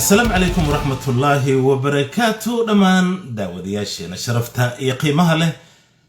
السلام عليكم ورحمة الله وبركاته دمان داودياشينا شرفتا إيا قيمها له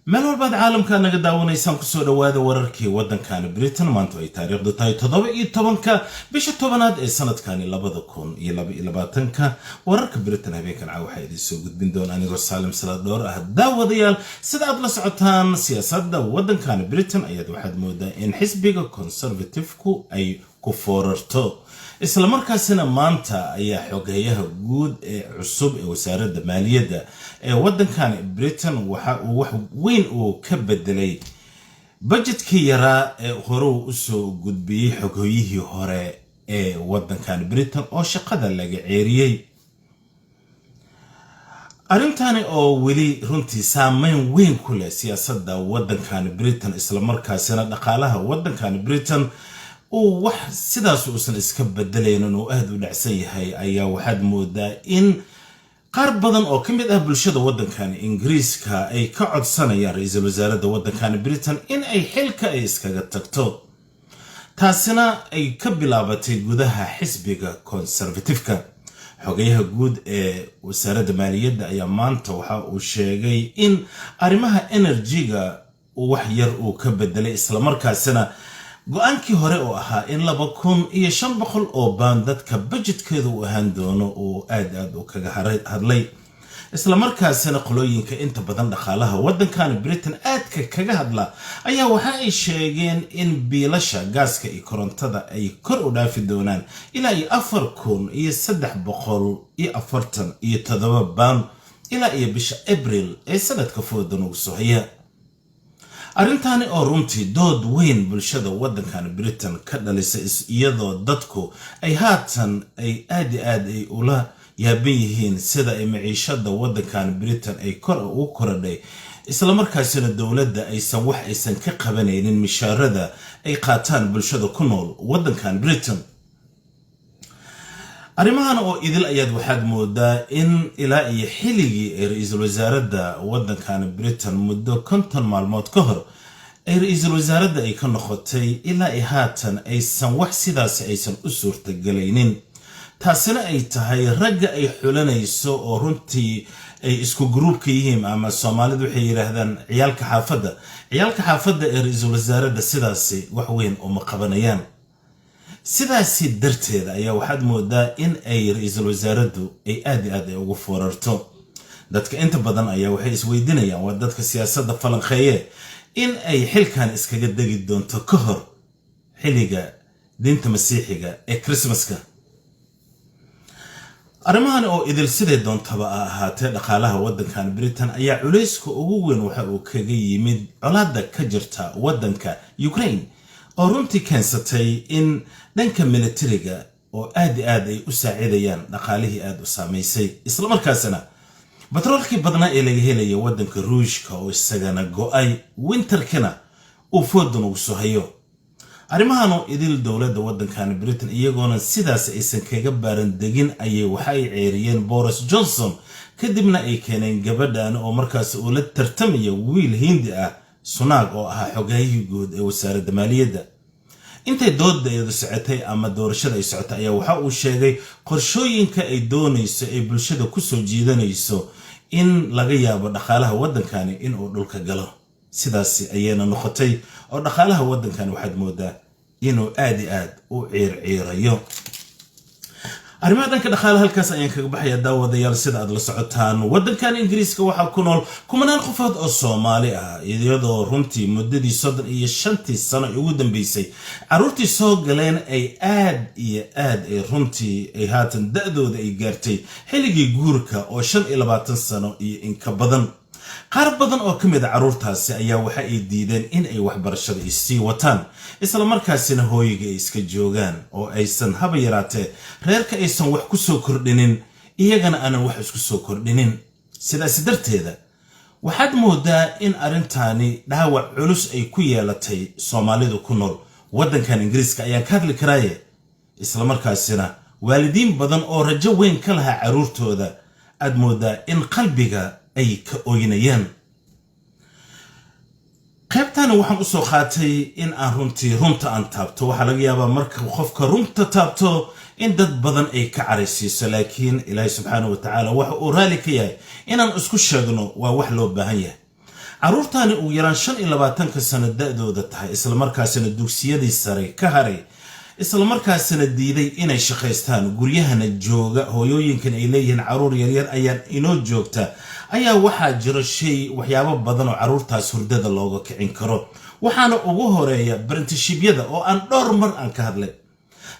مالو بعد عالم كان قداونا يسان كسو دوادا ورركي ودن كان بريتن مانتو اي تاريخ دو تاي تضوي اي طبنكا بيش الطبناد اي سنة كان لبدا كون اي لباتنكا وررك بريتن هبي كان عاو حيدي سو قد بندون اني رو سالم سلا دور اهد داوديال سيدا ادلا سعوتان سياسات دا ودن كان بريتن اياد واحد مودا ان حسبيغا كونسرفتيفكو اي كفوررتو isla markaasina maanta ayaa xogayaha guud ee cusub ee wasaaradda maaliyadda ee waddankan Britain waxa uu wax weyn uu ka bedelay budgetkii yaraa ee hore u soo gudbiyay xogayihii hore ee waddankan Britain oo shaqada laga ceeriyay arintani oo weli runtii saameyn weyn ku leh siyaasadda waddankan Britain isla markaasina dhaqaalaha waddankan Britain wax sidaas uusan iska bedelaynin oo aad u dhacsan yahay ayaa waxaad moodaa in qaar badan oo kamid ah bulshada waddankan Ingiriiska ay ka codsanayaan ra'iisul wasaaradda waddankan Britain in ay xilka ay iskaga tagto taasina ay ka bilaabatay gudaha xisbiga conservative-ka xogayaha guud ee wasaaradda maaliyadda ayaa maanta waxa uu sheegay in arrimaha energy-ga wax yar uu ka bedelay isla markaasina go'aankii hore oo ahaa in 2500 oo baan dadka budgetkeedu u ahaan doono oo aad u kaga hadlay isla markaasina qolooyinka inta badan dhaqaalaha waddankan Britain aadka kaga hadla ayaa waxa ay sheegeen in biilasha gaaska iyo korontada ay kor u dhaafi doonaan ilaa 4347 baan ilaa bisha April ee sanadka foodan ugu soo haya arintani oo runtii dood weyn bulshada waddankan Britain ka dhalisay iyadoo dadku ay haatan ay aad ay ula yaaban yihiin sida ay maciishada waddankan Britain ay kor u korodhay isla markaasina dawladda aysan wax aysan ka qabanaynin mishaarada ay qaataan bulshada ku nool waddankan Britain arrimahan oo idil ayaad waxaad moodaa in ilaa iyo xilligii ay ra'iisul wasaaradda waddankan Britain muddo 50 maalmood ka hor ay ra'iisul wasaaradda ay ka noqotay ilaa ay haatan aysan wax sidaas aysan u suurtagelaynin taasina ay tahay ragga ay xulanayso oo runtii ay isku groupka yihiin ama Soomaalidu waxay yiraahdaan ciyaalka xaafadda ee ra'iisul wasaaradda sidaas wax weyn uma qabanayaan sidaasi darteeda ayaa waxaad moodaa in ay ra'iisul wasaaraddu ay aad ugu foorarto dadka inta badan ayaa waxay isweydiinayaan waa dadka siyaasadda falanqeeye in ay xilkan iskaga dagi doonto ka hor xilliga diinta masiixiga ee Christmaska arrimahan oo idil sidee doontaba ahaatee dhaqaalaha waddankan Britain ayaa culayska ugu weyn waxa uu kaga yimid colaadda ka jirta waddanka Ukraine oo runtii keensatay in dhanka militariga oo aad ay u saacidayaan dhaqaalihii aad u saameysay isla markaasina batroolkii badnaa ee laga helay waddanka Ruushka oo isagana go'ay winterkana uu foodan ugu soo hayo arrimahan oo idil dawladda waddankan Britain iyagoona sidaas aysan kaga baaran degin ayay waxa ay ceeriyeen Boris Johnson kadibna ay keeneen gabadhan oo markaas uu la tartamaya wiil Hindi ah Sunak oo ahaa xogayihii guud ee wasaaradda maaliyadda intay doodaydu socotay ama doorashada ay socotay ayaa waxa uu sheegay qorshooyinka ay doonayso ay bulshada ku soo jiidanayso in laga yaabo dhaqaalaha waddankani in uu dhulka galo sidaas ayayna noqotay oo dhaqaalaha waddankani waxaad moodaa inuu aad u ciirayo arrimaha dhanka dhaqaalaha halkaas ayaan kaga baxaya daawadayaal sida aad la socotaan waddankan Ingiriiska waxa ku nool kumanaan qofood oo Soomaali ah iyadoo runtii muddadii 35 sano ugu dambeysay caruurtii soo galeen ay aad ay runtii ay haatan da'dooda ay gaartay xilligii guurka oo 25 sano iyo in ka badan qaar badan oo kamid ah caruurtaasi ayaa waxa ay diideen in ay waxbarashada isii wataan isla markaasina hooyiga ay iska joogaan oo aysan haba yaraatee reerka aysan wax ku soo kordhinin iyagana aan wax isku soo kordhinin sidaas darteeda waxaad moodaa in arintani dhaawac culus ay ku yeelatay Soomaalidu ku nool waddankan Ingiriiska ayaan ka hadli karaaye isla markaasina waalidiin badan oo rajo weyn ka lahaa caruurtooda aad moodaa in qalbiga ay ka ooynayaan qaybtana waxaan u soo qaatay in aan runta aan taabto waxa laga yaabaa marka qofka runta taabto in dad badan ay ka caraysiiso laakiin Ilaahay subhanahu wa ta'ala waxa uu raali ka yahay inaan isku sheegno waa wax loo baahan yahay caruurtani uu yaraan 25 sano da'dooda tahay isla markaasina dugsiyadii sare ka haray isla markaasina diiday inay shaqeystaan guryahana jooga hooyooyinkan ay leeyihiin caruur yaryar ayaan inoo joogta ayaa waxaa jira waxyaabo badan oo caruurtaas hurdada looga kicin karo waxaana ugu horeeya apprenticeship-yada oo aan dhowr mar aan ka hadlay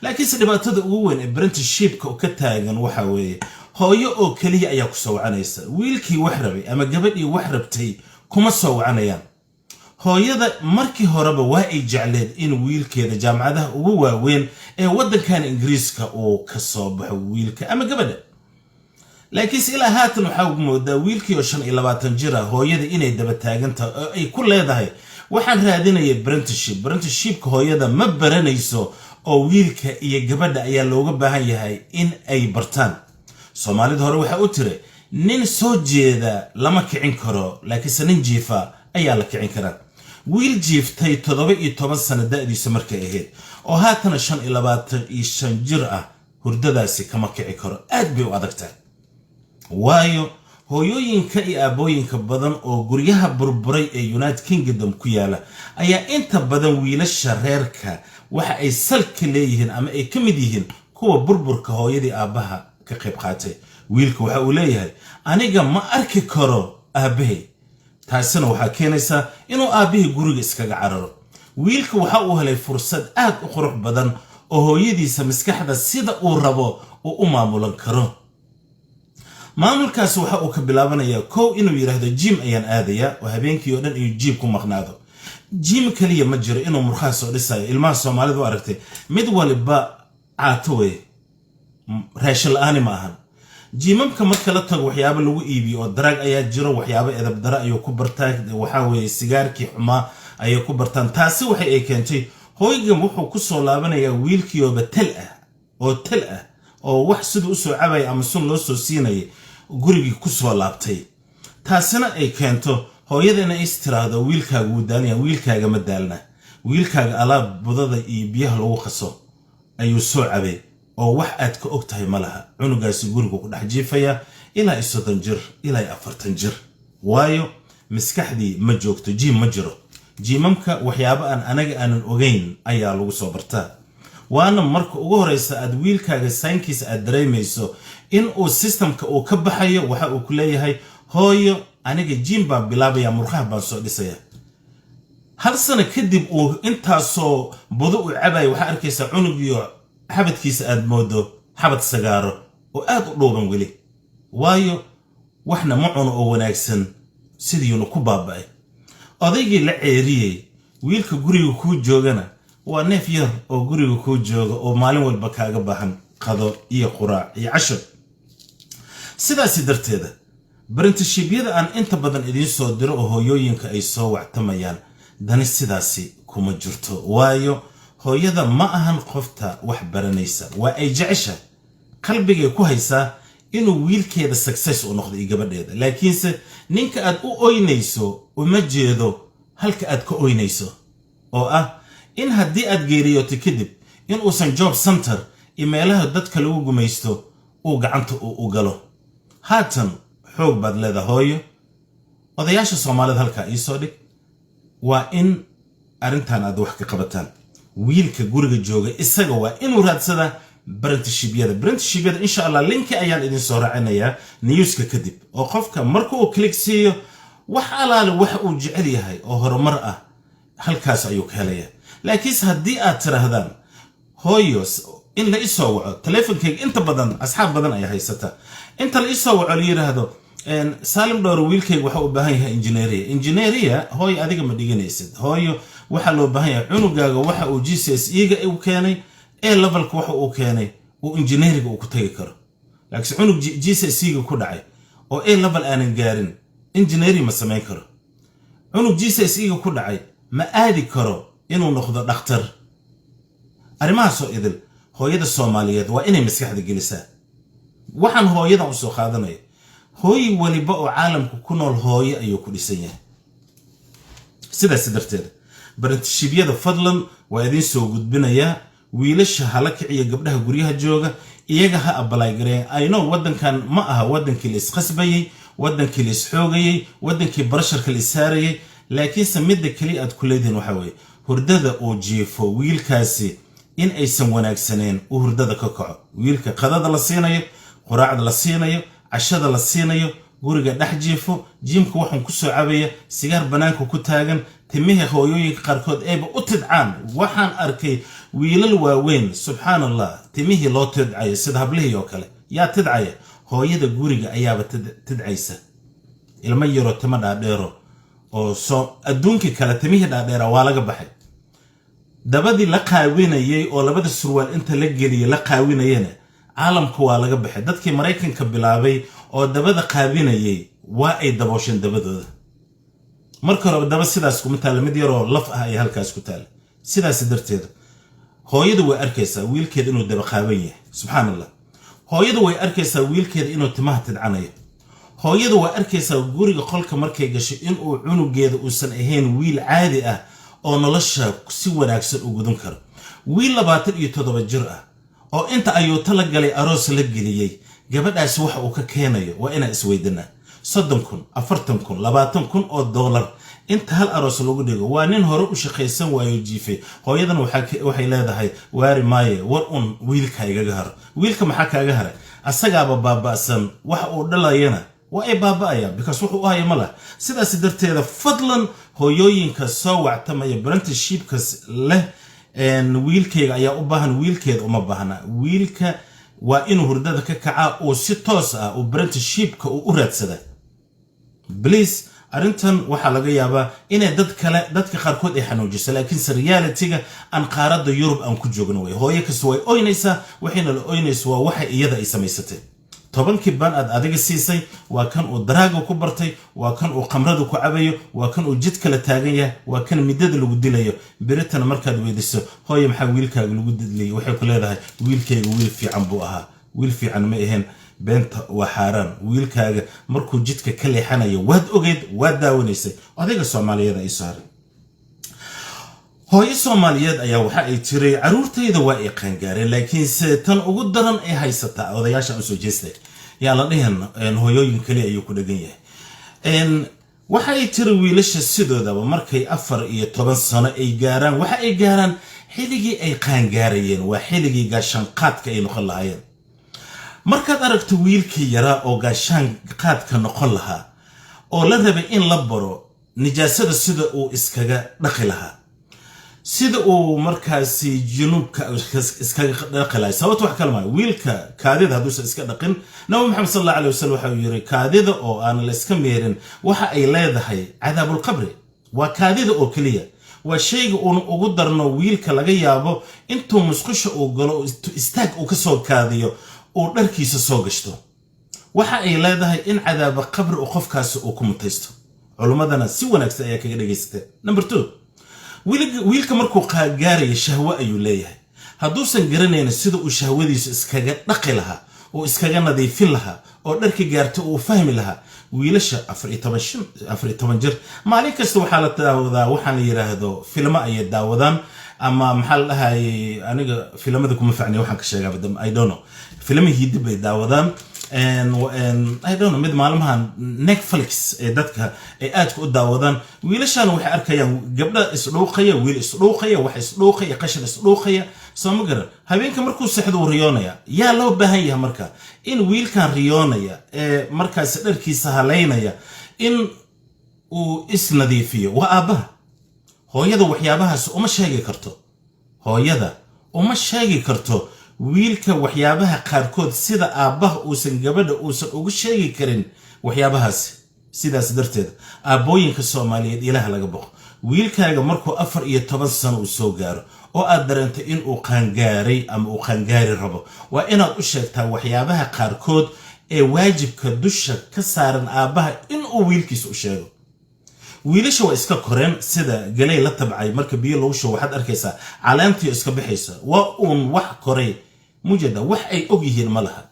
laakiin si dhibaatada ugu weyn ee apprenticeship-ka ka taagan waxa weeye hooyo oo kaliya ayaa ku soo wacanaysa wiilkii wax rabay ama gabadhii wax rabtay kuma soo wacanayaan hooyada markii horeba waa ay jecleed in wiilkeeda jaamacadaha ugu waaweyn ee waddankan Ingiriiska uu ka soo baxo wiilka ama gabadha laakiin ilaa haatan waxa uu moodaa wiilkii oo 25 jir ah hooyada inay daba taagantahay oo ay ku leedahay waxaan raadinaya apprenticeship-ka hooyada ma baranayso oo wiilka iyo gabadha ayaa looga baahan yahay in ay bartaan Soomaalida hore waxa uu tiri nin soo jeeda lama kicin karo laakiin nin jiifa ayaa la kicin karaa wiil jiiftay 17 sano da'diisa markay ahayd oo haatan 25 jir ah hurdadaasi kama kici karo aad bay u adagtahay waayo hooyooyinka iyo aabooyinka badan oo guryaha burburay ee United Kingdom ku yaala ayaa inta badan wiilasha reerka waxa ay salka leeyihiin ama ay ka mid yihiin kuwa burburka hooyadii aabaha ka qayb qaatay wiilku waxa uu leeyahay aniga ma arki karo aabahay taasina waxa keenaysa inuu aabihii guriga iskaga cararo wiilku waxa uu helay fursad aad u qurux badan oo hooyadiisa maskaxda sida uu rabo u maamulan karo maamulkaas waxa uu ka bilaabanayaa inuu yiraahdo gym ayaan aadaya oo habeenkii oo dhan inuu gym ku maqnaado gym kaliya ma jiro inuu murqaha soo dhisayo ilmaha Soomaalidu aragtay mid waliba caato way raashin la'aan ma ahan jimamka marka la tago waxyaabo lagu iibiyo oo darag ayaa jiro waxyaabo edab dara ayuu ku bartaa waxa weeye sigaarkii xumaa ayay ku bartaan taasi waxay ay keentay hooygan wuxuu ku soo laabanayaa wiilkii oo tel ah oo wax sidoo u soo cabay ama sun loo soo siinay gurigii ku soo laabtay taasina ay keento hooyadana ay istiraado wiilkaaga uu daalaya wiilkaaga ma daalna wiilkaaga alaab budada iyo biyaha lagu qaso ayuu soo cabay oo wax aad ka og tahay malaha cunugaasi guriga ku dhex jiifaya ilaa 30 jir ilaa 40 jir waayo maskaxdii ma joogto jim ma jiro jimamka waxyaabo anaga aanan ogeyn ayaa lagu soo bartaa waana marka ugu horeysa aad wiilkaaga saynkiisa aad dareemayso in uu systemka uu ka baxayo waxa uu ku leeyahay hooyo aniga jim baan bilaabaya murqaha baan soo dhisaya hal sano kadib uu intaasoo budo u cabay waxa arkaysa cunugiyo xabadkiisa aad moodo xabad sagaaro oo aad u dhooban weli waayo waxna ma cuno oo wanaagsan sidii uu ku baabay odaygii la ceeriyay wiilka guriga ku joogana waa neef yar oo guriga ku jooga oo maalin walba kaaga baahan qado iyo quraac iyo casho sidaas darteeda apprenticeship-yada aan inta badan idin soo diro oo hooyooyinka ay soo wactamayaan dani sidaasi kuma jirto waayo hooyada ma ahan qofta wax baranaysa waa ay jecesha qalbiga ku haysa inuu wiilkeeda success u noqdo gabadheeda laakiinse ninka aad u oynayso uma jeedo halka aad ka oynayso oo in haddii aad geeriyoto kadib in uusan job center imeelaha dadka lagu gumaysto uu gacanta u galo haatan xoog baad leedahay hooyo odayaasha Soomaalida halka ii soo dhig waa in arintan aad wax ka qabataan wiilka guriga jooga isaga waa inuu raadsada apprenticeship-yada insha Allah linki ayaan idin soo raacinayaa newska kadib oo qofka marka uu click siiyo wax alaale wax uu jecel yahay oo horumar halkaas ayuu ka helayaa laakiin haddii aad tirahdaan hooyos in la isoo waco teleefankayga inta badan asxaab badan ay haysata inta la isoo waco la yiraahdo Salim Dhowr wiilkayga waxa uu baahan yahay engineering hooy adiga ma dhiganaysid hooyo waxa loo baahan yahay cunugaaga waxa uu GCSE-ga uu keenay levelka waxa uu keenay uu engineering uu ku tagi karo laakiin cunug GCSE-ga ku dhacay oo level aanan gaarin engineering ma sameyn karo cunug GCSE-ga ku dhacay ma aadi karo inuu noqdo dhakhtar arrimahaas oo idil hooyada Soomaaliyeed waa inay maskaxda gelisaa waxaan hooyada u soo qaadanay hooy waliba oo caalamku ku nool hooyo ayuu ku dhisan yahay sidaas darteed barnaamijyada fadlan waa idin soo gudbinaya wiilasha hala kiciya gabdhaha guryaha jooga iyaga ha apply gareen ayno wadankan ma aha wadankii la isqasbayay wadankii la isxoogayay wadankii barasharka la isaarayay laakiin samida kali aad ku leedin waxa weeye hurdada oo jiifo wiilkaasi in aysan wanaagsaneen u hurdada ka kaco wiilka qadada la siinayo quraacda la siinayo cashada la siinayo guriga dhex jiifo jiimka waxaan ku soo cabaya sigaar banaanka ku taagan timihii hooyooyinka qaarkood ayba u tidcaan waxaan arkay wiilal waaweyn subxaanallah timihii loo tidcayo sida hablihii oo kale yaa tidcaya hooyada guriga ayaaba tidcaysa ilmo yaro timo dhaadheero oo soo adduunkii kale timihii dhaadheera waa laga baxay dabadii la qaawinayay oo labada surwaal inta la geliyay la qaawinayana caalamku waa laga baxay dadkii Mareykanka bilaabay oo dabada qaawinayay waa ay daboosheen dabadooda marka hore daba sidaas kuma taal mid yar oo laf ah ay halkaas ku taal sidaas darteed hooyadu way arkaysaa wiilkeed inuu daba qaawan yahay subxaanallah hooyadu way arkaysaa wiilkeed inuu timaha tidcanayo hooyadu way arkaysaa guriga qolka markay gasho inuu cunugeeda uusan ahayn wiil caadi ah oo nolosha si wanaagsan u gudan karo wiil 27 jir ah oo inta ayuu tala galay aroos la geliyay gabadhaas waxa uu ka keenayo waa inaan isweydiinaa 30,000 40,000 20,000 oo dollar inta hal aroos lagu dhigo waa nin hore u shaqaysan waayo jiifay hooyadan waxay leedahay waari maaye war un wiilka igaga haro wiilka maxaa kaaga haray asagaaba baaba'san waxa uu dhalayana waa ay baaba'aya because wuxuu u hayo mala sidaas darteeda fadlan hooyooyinka soo wactamaya apprenticeshipkas leh wiilkayga ayaa u baahan wiilkeeda uma baahna wiilka waa inuu hurdada ka kaca oo si toos ah oo apprenticeshipka u raadsada please arintan waxa laga yaabaa inay dadka qaarkood ay xanuujiso laakiin reality-ga aan qaarada Yurub aan ku joogno way hooyo kasta way oynaysaa waxayna la oynaysaa waa waxa iyada ay samaysatay 10 ban aad adiga siisay waa kan uu daraaga ku bartay waa kan uu qamrada ku cabayo waa kan uu jid kala taagan yahay waa kan midada lagu dilayo biritan markaad weydiiso hooyo maxaa wiilkaaga lagu dilay waxay ku leedahay wiilkayga wiil fiican buu ahaa wiil fiican ma ahayn beenta waa xaraan wiilkaaga markuu jidka ka leexanayo waad ogeed waad daawanaysay adiga Soomaaliyeed ay saaray hooyo Soomaaliyeed ayaa waxa ay tiray caruurtayda waa ay qaangaareen laakiin tan ugu daran ay haysataa odayaasha soo jeestay yaa la dhihin hooyooyin kale ayuu ku dhagan yahay waxa ay tiray wiilasha sidoodaba markay 14 sano ay gaaraan waxa ay gaaraan xilligii ay qaangaarayeen waa xilligii gaashan qaadka ay noqon lahaayeen markaad aragto wiilkii yara oo gaashan qaadka noqon lahaa oo la rabay in la baro nijaasada sida uu iskaga dhaqi lahaa sida uu markaasi junubka iskaga dhaqi lahaa sababta wax kale ma wiilka kaadida haduu iska dhaqin nabi maxamed sallallahu alayhi wasallam waxa uu yiri kaadida oo aan la iska meerin waxa ay leedahay cadaabul qabri waa kaadida oo kaliya waa shayga uu ugu darno wiilka laga yaabo intuu musqusha uu galo istaag uu ka soo kaadiyo oo dharkiisa soo gashto waxa ay leedahay in cadaab qabri oo qofkaas uu ku mutaysto culumadana si wanaagsan ayaa kaga dhageystay number 2 wiilka markuu qaagaarayo shahwa ayuu leeyahay hadduusan garanayna sida uu shahwadiisu iskaga dhaqi lahaa oo iskaga nadiifin lahaa oo dharka gaarto uu fahmi lahaa wiilasha 14 jir maalin kasta waxa la daawadaa waxaan yiraahdo filmo ay daawadaan ama maxaa la dhahay aniga filimada kuma fiicnay waxaan ka sheegaa badam I don't know filmihii dib ay daawadaan I don't know mid maalmahan Netflix ee dadka ay aad ku daawadaan wiilashan waxay arkayaan gabdha isdhuuqaya wiil isdhuuqaya wax isdhuuqaya qashin isdhuuqaya soo ma garan habeenka markuu saxdo uu riyoonaya yaa loo baahan yahay marka in wiilkan riyoonaya ee markaas dharkiisa haleynaya in uu isnadiifiyo waa aabbaha hooyada waxyaabahaas uma sheegi karto hooyada uma sheegi karto wiilka waxyaabaha qaarkood sida aabbaha uusan gabadha uusan ugu sheegi karin waxyaabahaas sidaas darteed aabooyinka Soomaaliyeed ilaah laga boqo wiilkaaga markuu 14 sano uu soo gaaro oo aad dareento in uu qaangaaray ama uu qaangaari rabo waa inaad u sheegtaa waxyaabaha qaarkood ee waajibka dusha ka saaran aabbaha in uu wiilkiisa u sheego wiilasha waa iska koreen sida galay la tabcay marka biyo lagu shubo waxaad arkaysaa caleemtii iska bixaysa waa uun wax koray mujada wax ay og yihiin ma laha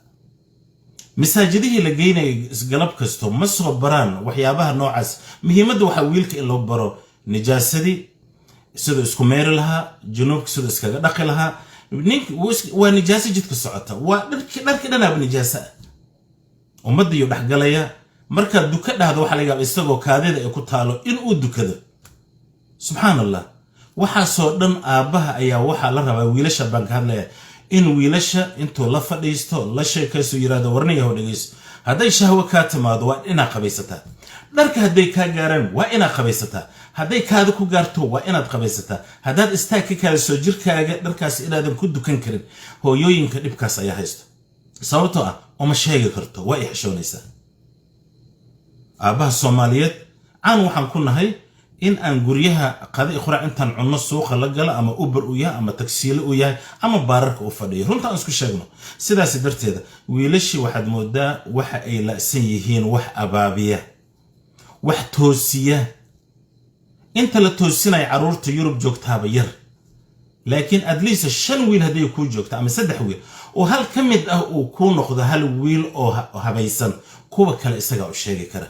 masaajidihii la geynay galab kasto ma soo baraan waxyaabaha noocaas muhiimadda waxa wiilka in loo baro نجاسدي سيدو اسكو مير لها جنوب سيدو اسكا دقي لها نينك ونجاسة جدك السعوطة ودرك دانا بنجاسة ومدي يو دحقاليا مركا دوكا هذا وحا لغا استغو كاديدا ايكو تالو إن دوكا سبحان الله وحا سودن آبها ايا وحا لربا ويلاشا بانك هادليا إن ويلاشا انتو لفاديستو لاشا كيسو يرادا ورنيا هو ديس هذا شهوة كاتمادو وإنا قبيستا دارك هدي كاغارن وإنا قبيستا هدي كادكو غارتو وإنا قبيستا هداد استاكي كالسو جيركاغا داركاس إلادن كدو كنكرن هو يوينكا ديبكاس ايا هايستو سببتو وما شيغي كرتو واي حشونيسا آبها الصوماليات عان وحان كنا هاي إن أنقريها قادة إخرى أنت عنا السوق لقلا أما أوبر وياه أما تكسيل وياه أما بارك وفديه هون تانسكو شغله سيدا سيدرت هذا ويلشي واحد مدة وح أي لا سيهين وح أبابية وح توسية أنت لا توسينا يعرور تيوروب جوكتها بير لكن أدليس الشن ويل هذا يكون جوكتها أما سدح ويل وهل كمد أو كون نخذ هل ويل أو هبيسن كوبا كلا استجاو الشيء كره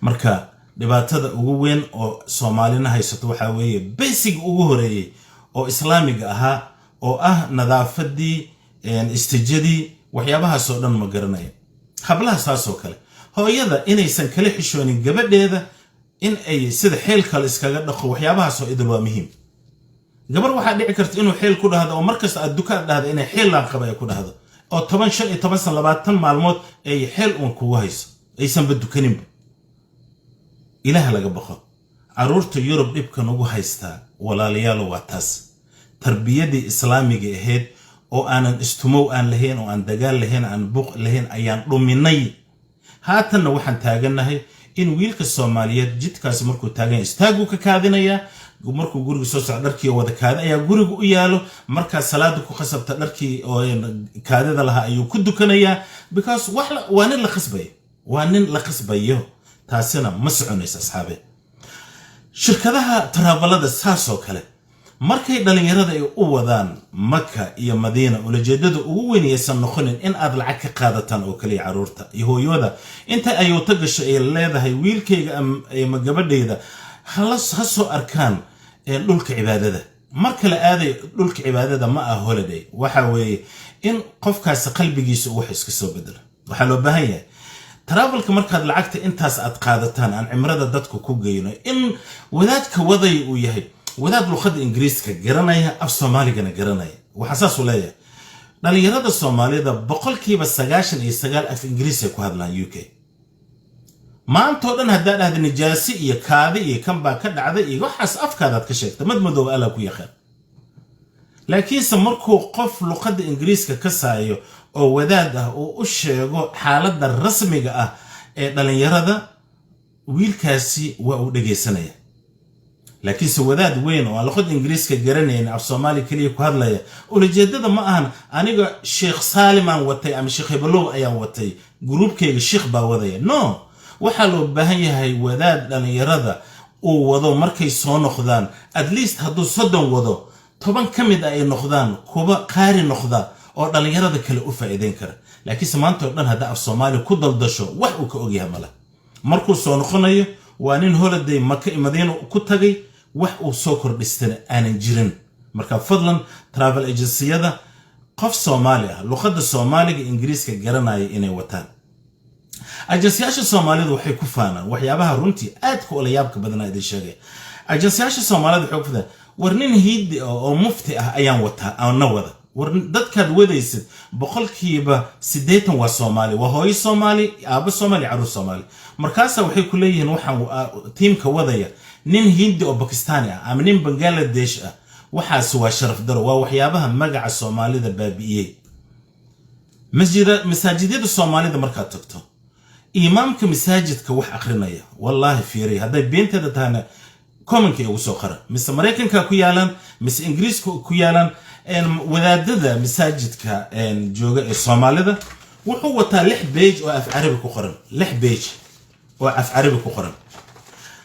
مركا dhibaatada ugu weyn oo Soomaalina haysato waxa weeye basic ugu horeeyay oo islaamiga ahaa oo nadaafadii istijadii waxyaabaha soo dhan ma garanay hablaha saasoo kale hooyada inaysan kala xishoonin gabadheeda in ay sida xeel kale iskaga dhaqo waxyaabaha soo idil waa muhiim gabar waxa dhici karta inuu xeel ku dhahdo oo markasta aad dukaan dhahdo inay xeel laan qabay ku dhahdo oo 15 san 20 maalmood ay xeel uun kugu hayso aysan badukanin إله لقى بخو عرورت يوروب إبكا نوغو هايستا ولا ليالو واتاس تربية دي إسلامي جهد أو أنا استمو أن لهين أو أن دقال لهين أن بوق لهين أيان روميني هاتنا وحن تاقنا هاي إن ويلك الصوماليات جيت كاس مركو تاقين استاقو كاكادينيا مركو قرقو سوسع دركي وذا كاد أيا قرقو إيالو مركا سلادكو خسب تدركي أو كاديدا لها أيو كدو كنيا بكاس وانين لخصبيه taasina ma soconaysa asxaabe shirkadaha tarabalada saasoo kale markay dhalinyarada ay u wadaan Makka iyo Madiina ulajeedada ugu weynaysan noqonin in aad lacag ka qaadataan oo kaliya caruurta iyo hooyada inta ay u tagasho ay leedahay wiilkayga ama gabadheeda ha soo arkaan dhulka cibaadada marka la aaday dhulka cibaadada ma ah holiday waxa weeye in qofkaas qalbigiisa uu wax iska soo bedelo waxa loo baahan yahay ترافلك مركز لعقت انتاس اتقادتان عن عمرده ددكو كو غينو ان ودادك وضي ويهي وداد لوخد انجليزكا غرانايا اف سوماليغنا غرانايا وحساس ولايا داليرada Soomaalida boqolkiiba 99 af Ingiriisi ku hadlaan UK maanta oo dhan hadaa dhahdo nijaasi iyo kaadi iyo kan baa ka dhacday iyo waxaas afkaada ka sheegta madmadow ala ku yaqaan laakiin samarkuu qof luqada Ingiriiska ka saayo oo wadaad oo u sheego xaaladda rasmiga ah ee dhalinyarada wiilkaasi waa u dhageysanaya laakiin se wadaad weyn oo luqada Ingiriiska garanayna af Soomaali kaliya ku hadlaya ujeedada ma ahan aniga Sheikh Salim aan watay ama Sheikh Heblow ayaan watay groupkayga Sheikh baa wadaya no waxa loo baahan yahay wadaad dhalinyarada oo wado markay soo noqdaan at least hadduu 30 wado 10 kamid ay noqdaan kuba qaari noqda oo dhalinyarada kale u faa'iideyn kara laakiin samaanto dhan hada af Soomaali ku daldasho wax uu ka ogyahay mala markuu soo noqonayo waa nin holiday Makka iyo Madiina ku tagay wax uu soo kordhistana aanan jirin marka fadlan travel agency-yada qof Soomaali ah luqada Soomaaliga Ingiriiska garanaya inay wataan agency-yaasha Soomaalidu waxay ku faanaan waxyaabaha runtii aad ku la yaabka badan ay sheegay agency-yaasha Soomaalidu waxay ku faanaan warnin hiid oo mufti ah ayaan wataa aan wada dadkaad wadaysid boqolkiiba 80 waa Soomaali waa hooyo Soomaali aaba Soomaali caruur Soomaali markaas waxay ku leeyihiin waxaan teamka wadaya nin Hindi oo Pakistani ah ama nin Bangladesh ah waxaas waa sharaf daro waa waxyaabaha magaca Soomaalida baabi'iyay masaajidada Soomaalida marka tagto imaamka masaajidka wax aqrinaya wallahi fiiri haday beentada taana comment ugu soo qara mise Mareykanka ku yaalan mise Ingiriiska ku yaalan wadaadada masaajidka jooga ee Soomaalida wuxuu wataa 6 page oo af Carabi ku qoran 6 page oo af Carabi ku qoran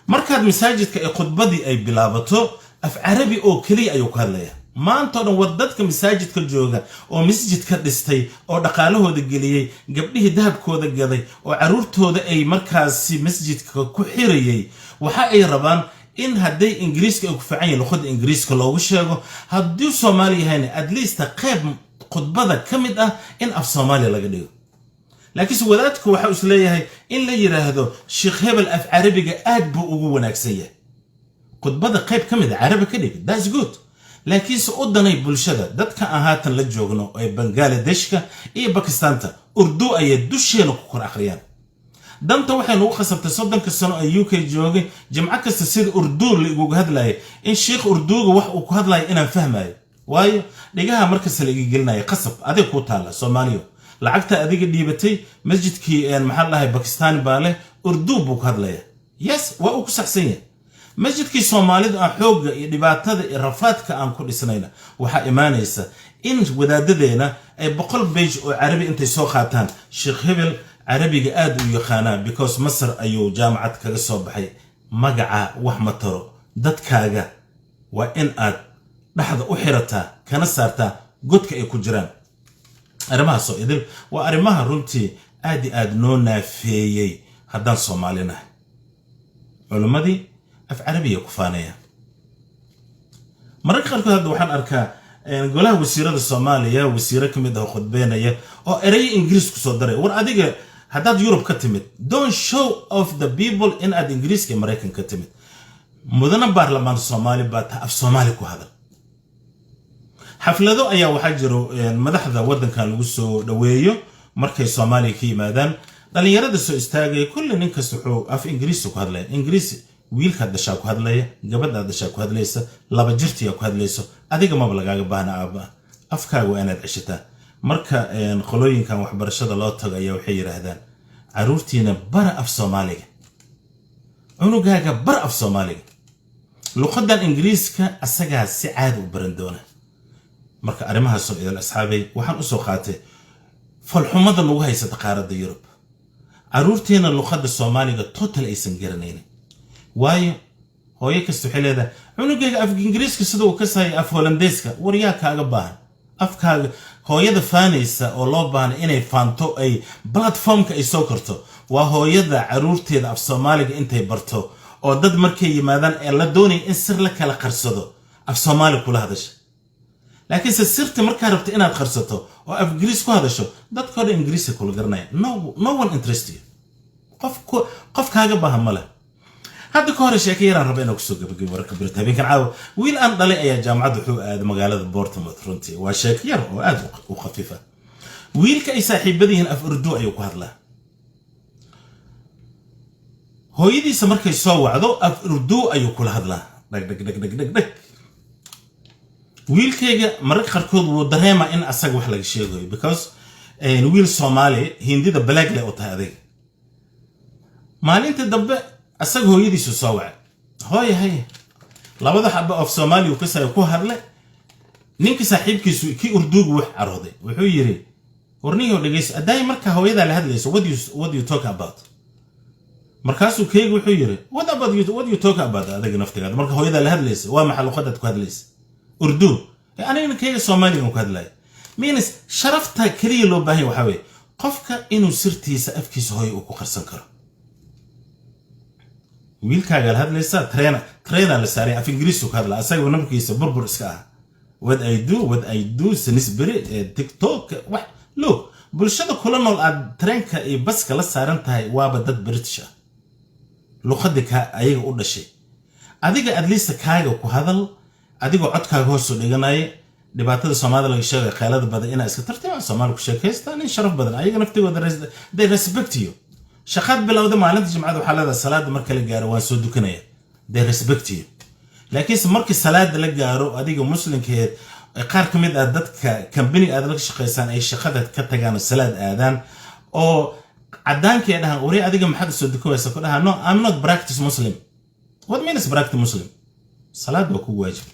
markaad masaajidka ee khudbadii ay bilaabato af Carabi oo kaliya ayuu ku hadlaya maanta dhan wadadka masaajidka jooga oo masjidka dhistay oo dhaqaalahooda geliyay gabdhihii dahabkooda gaday oo caruurtooda ay markaasi masjidka ku xirayay waxa ay rabaan in hadday ingiriiska ay ku fiican yihiin luqadda ingiriiska loogu sheego haddii Soomaali yahayna at least qayb khudbada ka mid ah in af Soomaali laga dhigo laakiin wadaadku waxa uu isleeyahay in la yiraahdo Sheikh Hebel af Carabiga aad buu ugu wanaagsan yahay khudbada qayb ka mid ah Carabi ka dhig that's good laakiin soo bulshada dadka aan haatan la joogno ee Bangladeshka iyo Pakistanta Urdu ay dusheena ku kor akhriyaan danta waxay lagu khasabtay 30 sano ee UK joogay jamca kasta sida Urdu lagu hadlaayay in Sheikh Urduga wax uu ku hadlaayay inaan fahmayo waayo dhigaha markaas la iga gelinay qasab adeeg ku taala Soomaaliyo lacagta adiga dhiibatay masjidkii maxaa lahayd Pakistan baa leh Urdu buu ku hadlayaa yes waa uu ku saxsan yahay masjidkii Soomaalidu aan xooga iyo dhibaatada iyo rafaadka aan ku dhisnayna waxa imaanaysa in wadaadadeena ay 100 page oo Carabi intay soo qaataan Sheikh Hebel Carabiga aad u yaqaana because Masar ayuu jaamacad kaga soo baxay magaca wax ma taro dadkaaga waa in aad dhaxda u xirataa kana saartaa godka ay ku jiraan arimaha soo idil waa arimaha runtii aad noo naafeeyay haddaan Soomaalinahay culumadii af Carabiga ku faanaya mararka qaarkood hadda waxaan arkaa golaha wasiirada Soomaaliya wasiiro kamid ah khudbeynaya oo eray Ingiriis ku soo daray war adiga haddaad Europe ka timid don't show off the people in ad Ingiriiska Mareykan ka timid mudana baarlamaan Soomaali baa af Soomaali ku hadal xaflado ayaa waxa jiro madaxda wadankan lagu soo dhaweeyo markay Soomaaliya ka yimaadaan dhalinyarada soo istaagay kulli nin kasta wuxuu af Ingiriis ku hadlay Ingiriis wiilka dhashaa ku hadlaya gabadha dhashaa ku hadlaysa laba jirtiya ku hadlayso adiga ma lagaaga baahna aaba afkaaga inaad ceshataa marka qolooyinkan waxbarashada loo tago ayaa waxay yiraahdaan caruurtiina bara af Soomaaliga unugaaga bara af Soomaaliga luqadan Ingiriiska asaga si caadi u baran doona marka arimaha soo idil asxaabay waxaan u soo qaatay falxumada lagu haysata qaaradda Yurub caruurtiina luqadda Soomaaliga total aysan garanaynin waayo hooyo kasta waxay leedahay unugayga af Ingiriiska sida uu ka saay af Hollandeeska wariyaa kaaga baahan afkaaga hooyada faanaysa oo loo baahan inay faanto ay platformka ay soo korto waa hooyada caruurteeda af Soomaaliga intay barto oo dad markay yimaadaan ee la doonay in sir la kala qarsado af Soomaali kula hadasho laakiin sirta markaa rabto inaad qarsato oo af Ingiriis ku hadasho dadka Ingiriis kula garanay no one interested qof kaaga baahan male hadda ka hor sheekay yaraan raba inaan ku soo gabagabo warka birta habeenkan caawa wiil aan dhalay ayaa jaamacad wuxuu aaday magaalada Bournemouth runtii waa sheekay yar oo aad u khafiifa wiilka ay saaxiibadiin af Urdu ayuu ku hadlaa hooyadiisa markay soo wacdo af Urdu ayuu kula hadlaa dhag wiilkayga mararka qaarkood wuu dareemaa in asaga wax laga sheegayo because wiil Soomaali hindida black leh oo tahay adeeg maalinta dambe asaga hooyadiisu soo wacay hooyo hay labada xabba of Soomaali uu ka saay ku hadlay ninka saaxiibkiisu ki Urdugu wax carooday wuxuu yiri warniyo dhageys aday marka hooyada la hadlayso what you talk about markaasuu keega wuxuu yiri what you talk about adiga naftigaada marka hooyada la hadlayso waa maxal luqadad ku hadlayso Urdu anigana keega Soomaali ku hadlay means sharafta kaliya loo baahay waxa weey qofka inuu sirtiisa afkiisa hooyo uu ku qarsan karo wiilkaaga la hadlaysa trainer la saaray af Ingiriis ku hadla asaga namkiisa burbur iska ah what I do sinisbiri TikTok wax look bulshada kula nool aad treenka iyo baska la saaran tahay waaba dad British ah luqadda ka ayaga u dhashay adiga at least kaaga ku hadal adiga codkaaga hoos u dhiganay dhibaatada Soomaalida laga sheegay qeylada badan inay iska tartiibaan Soomaali ku sheekaystaan in sharaf badan ayaga naftigooda they respect you shaqad bilowda maalinta jimcada waxa la salaada marka la gaaro waa soo dukanaya they respect you laakiin markii salaada la gaaro adiga muslimkeed qaar kamid ah dadka company aad la shaqeeysan ay shaqada ka tagaan salaad aadaan oo cadaanka dhahan wari adiga maxad soo dukanaysa ku dhaha no I'm not practice Muslim what means practice Muslim salaad waa ku waajib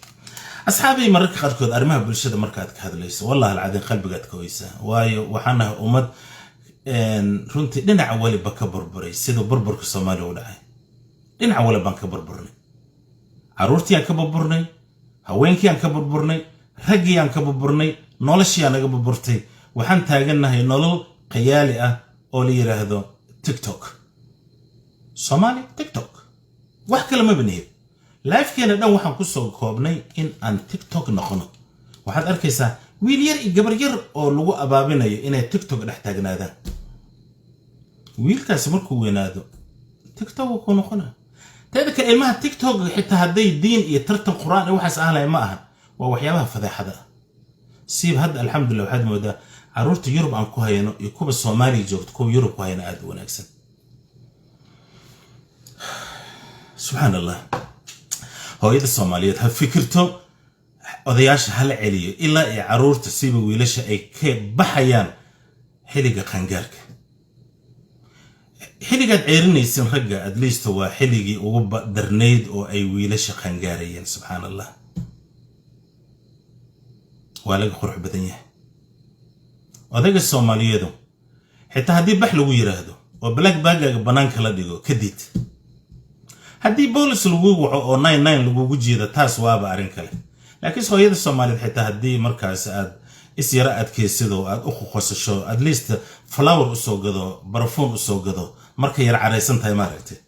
asxaabi mararka qaarkood arimaha bulshada markaad ka hadlayso wallahi alcadin qalbigaad ka weysa waayo waxaana ummad runtii dhinaca waliba ka burburay sida burburka Soomaaliya u dhacay dhinaca waliba ka burburnay caruurtii aan ka burburnay haweenkii aan ka burburnay raggiyaan ka burburnayn noloshiyaan naga burburtay waxaan taagannahay nolol qayaali ah oo la yiraahdo TikTok Somali TikTok wax kale ma baniyo lifekeena dhan waxaan ku soo koobnay in aan TikTok noqono waxaad arkaysaa wiil yar iyo gabar yar oo lagu abaabinayo inay TikTok dhex taagnaadaan wiilkaas markuu weynaado TikTok ku noqona teeda ka ilmaha TikTok xitaa haday diin iyo tartan quraan waxaas ahlay ma aha waa waxyaabaha fadeexada siib hadda alxamdulillah waxaad moodaa caruurta Yurub aan ku hayno iyo kuwa Soomaali joogto kuwa Yurub ku hayna aad wanaagsan subhanallah hooyada Soomaaliyeed ha fikirto odayaasha hal celiyo ilaa ay caruurta siiba wiilasha ay ka baxayaan xiliga qangaarka xiligaad ceerinaysan ragga at least waa xiligii ugu darneyd oo ay wiilasha qangaarayeen subhanallah waa laga qurux badan yahay odayga Soomaaliyeed xitaa hadii bax lagu yiraahdo oo black bag-ga banaanka la dhigo kadib hadii boolis lagu waco oo 99 lagu jiida taas waaba arin kale laakiin hooyada Soomaaliyeed xitaa hadii markaas aad is yara adkaysido aad u qoqosasho at least flower u soo gado barfuun u soo gado marka yar careysan tahay maaragtay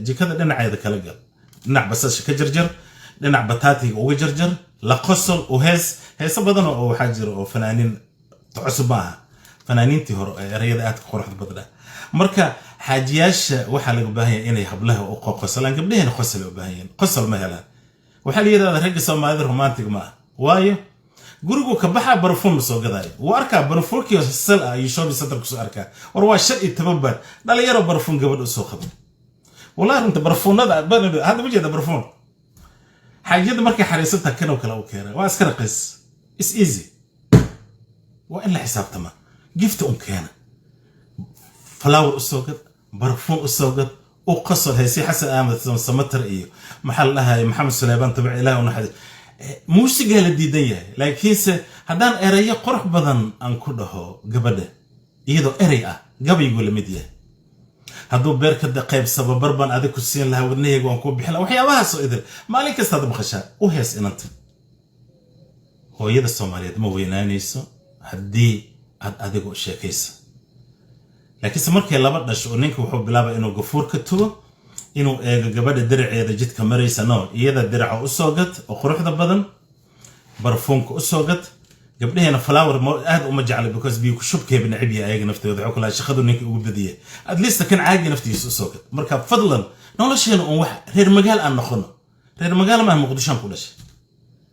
jikada dhinaceeda kala gal dhinac basasha ka jarjar dhinac bataatiga uga jarjar la qosol oo heesa badan oo waxa jira oo fanaaniin cusub ah fanaaniintii hore erayada aad quruxda badda marka xaajiyaasha waxa laga baahan yahay inay hablaha u qoqosalaan gabdhaheena qosol u baahan yihiin qosol ma helaan waxa la yiraahdaa ragga Soomaalida romantic ma waayo gurigu ka baxa barfuun soo gaday waa arka barfuunkiyo sal ah iyo shoobi sadar ku soo arka war waa shaqi tababar dhalinyaro barfuun gabadh soo qabay wallahi inta barfuunada hada wajida barfuun xaajada markay xariisata kana kala u keenay waa iska raqiis is easy waa in la xisaabtama gift keena flower soo gad barfuun soo gad oo qasal haysi xasan ahmed samatar iyo maxal lahaay maxamed Suleymaan tabic ilaahay una xadid muusiga la diidan yahay laakiinse hadaan erayo qurux badan aan ku dhaho gabadha iyadoo eray ah gabaygu la mid yahay hadduu beerka qayb sababar baan adig ku siin lahaa wadnahayga waan ku bixin lahaa waxyaabaha soo idil maalin kasta aad maqashaa u hees inanta hooyada Soomaaliyeed ma weynaanayso haddii aad adigu sheekaysa laakiin markay laba dhasho oo ninka wuxuu bilaabay inuu gafuur ka tubo inuu eego gabadha diraceeda jidka maraysa no iyada diraca u soo gad oo quruxda badan barfuunka u soo gad gabdhaheena flower aad uma jecel because biyo ku shubkeeb nacib yahay ayaga naftooda wuxuu kala shaqadu ninka ugu badiyay at least kan caagi naftiisa u soo gad marka fadlan nolosheena oo wax reer magaal aan noqono reer magaal ma Muqdisho ku dhashay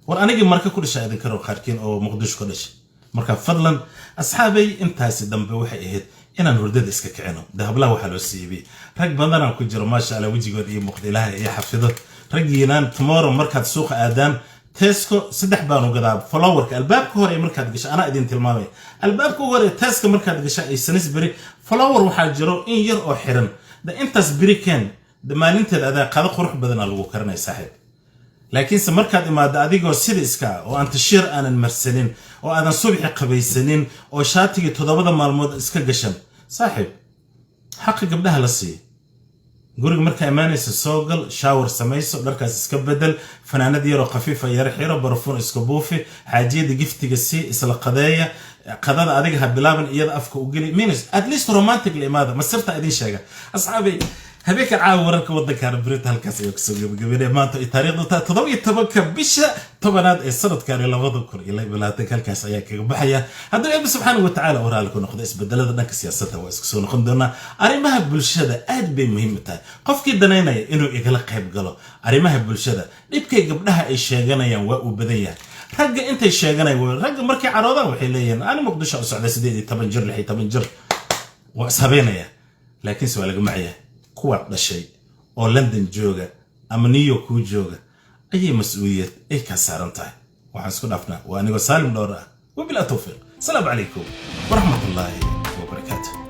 war anigi marka ku dhashay idin karo qaarkiin oo Muqdisho ku dhashay marka fadlan asxaabay intaasi dambe waxay ahayd inaan hurdada iska kicino dahablaha waxa loo siibay rag badan aan ku jiro ma sha Allah wajigood iyo muqdilaha iyo xafido ragiinaan tomorrow markaad suuqa aadaan Tesco saddex baan u gadaa flowerka albaabka hore markaad gasho ana idin tilmaamay albaabka hore Tesco markaad gasho ay sanisbari flower waxa jiro in yar oo xiran da intaas birikan da maalinteed adaa qada qurux badan lagu karnay saaxiib laakiin se markaad imaado adigoo sida iska oo aan tashir aanan marsanin oo aadan subaxi qabaysanin oo shaatiga todobada maalmood iska gashan saaxiib xaq gabdhaha la sii guriga marka imaanaysa soo gal shower samayso dharkaas iska bedel fanaanad yar oo khafiif ah yar xiro barfuun iska buufi xaajiyada giftiga si isla qadeeya qadada adiga ha bilaaban iyada afka u gali means at least romantic limaada ma sirta idin sheega asxaabi habeenka caawa wararka wadanka Britain halkaas ay ku soo gabagabeen maanta taariikhdu 17 bisha tobanaad ee sanadkan 2020 halkaas ayaa kaga baxaya haddii Ilaahay subhanahu wa ta'ala waraal ku noqdo isbedelada dhanka siyaasadda waa isku soo noqon doona arrimaha bulshada aad bay muhiim u tahay qofkii daneynaya inuu igala qayb galo arrimaha bulshada dhibkay gabdhaha ay sheeganayaan waa u badan yahay ragga intay sheeganayaan ragga markay caroodaan waxay leeyihiin aan Muqdisho u socday 18 jir 16 jir waa sabeynaya laakiin soo laga macaya kuwa dhashay oo London jooga ama New York jooga ayay mas'uuliyad ay ka saaran tahay waxaan isku dhaafnaa waa aniga Saalim Dhowr ah wabillahi tawfiiq assalamu alaykum wa rahmatullahi wa barakatuh